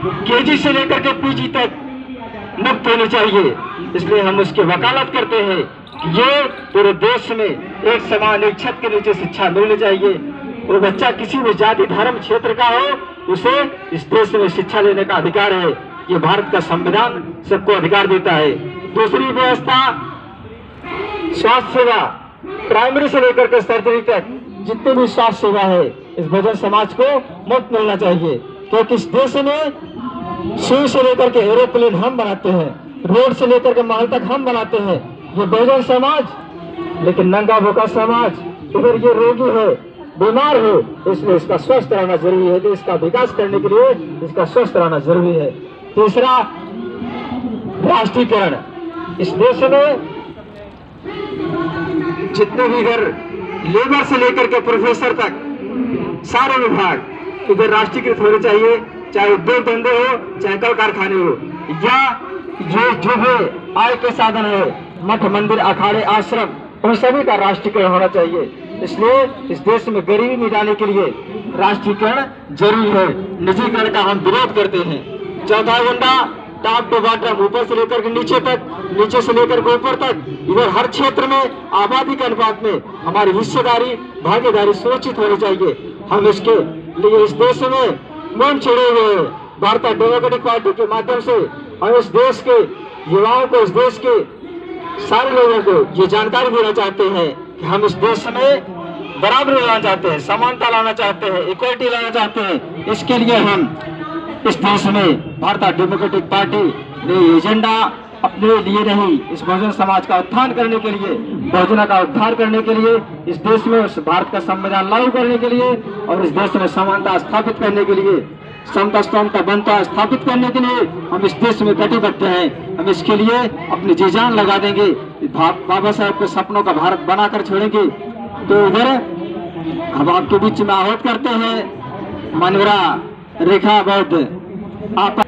KG से लेकर के पीजी तक मुफ्त होनी चाहिए। इसलिए हम उसकी वकालत करते हैं कि ये पूरे देश में एक समान एक छत के नीचे शिक्षा मिलनी चाहिए। वो बच्चा किसी भी जाति धर्म क्षेत्र का हो, उसे इस देश में शिक्षा लेने का अधिकार है। ये भारत का संविधान सबको अधिकार देता है। दूसरी व्यवस्था, स्वास्थ्य सेवा प्राइमरी से लेकर के सर्जरी तक जितनी भी स्वास्थ्य सेवा है इस बहुजन समाज को मुफ्त मिलना चाहिए। क्योंकि इस देश में सुई से लेकर के एरोप्लेन हम बनाते हैं, रोड से लेकर के महल तक हम बनाते हैं। ये बहुजन समाज, लेकिन नंगा भूखा समाज, इधर ये रोगी है, बीमार है, इसलिए इसका स्वस्थ रहना जरूरी है। देश का विकास करने के लिए इसका स्वस्थ रहना जरूरी है। तीसरा, राष्ट्रीयकरण। इस देश में जितने भी इधर लेबर से लेकर के प्रोफेसर तक सारे विभाग इधर राष्ट्रीयकृत होने चाहिए। चाहे उद्योग धंधे हो, चाहे कल कारखाने हो, या ये जो भी आय के साधन है, मठ मंदिर अखाड़े आश्रम, उन सभी का राष्ट्रीयकरण होना चाहिए। इसलिए इस देश में गरीबी मिटाने के लिए राष्ट्रीयकरण जरूरी है। निजीकरण का हम विरोध करते हैं। चौथा वंडा, टॉप टू बॉटम, ऊपर से लेकर के नीचे तक, नीचे से लेकर के ऊपर तक, इधर हर क्षेत्र में आबादी के अनुपात में हमारी हिस्सेदारी भागीदारी सुनिश्चित होनी चाहिए। हम इसके लिए इस देश में मुंह छिड़े हुए हैं। भारतीय डेमोक्रेटिक पार्टी के माध्यम से हम इस देश के युवाओं को, इस देश के सारे लोगों को ये जानकारी देना चाहते हैं कि हम इस देश में बराबरी लाना चाहते हैं, समानता लाना चाहते हैं, इक्वलिटी लाना चाहते हैं। इसके लिए हम इस देश में भारतीय डेमोक्रेटिक पार्टी ने एजेंडा अपने लिए नहीं, इस बहुजन समाज का उत्थान करने के लिए, बहुजन का उद्धार करने के लिए, इस देश में उस भारत का संविधान लागू करने के लिए और इस देश में समानता स्थापित करने के लिए, समता स्तंभता बनता स्थापित करने के लिए हम इस देश में कटिबद्ध हैं। हम इसके लिए अपनी जी जान लगा देंगे। बाबा साहब के सपनों का भारत बनाकर छोड़ेंगे। तो इधर हम आपके बीच में आहूत करते हैं मानवरा रेखा बौद्ध। आप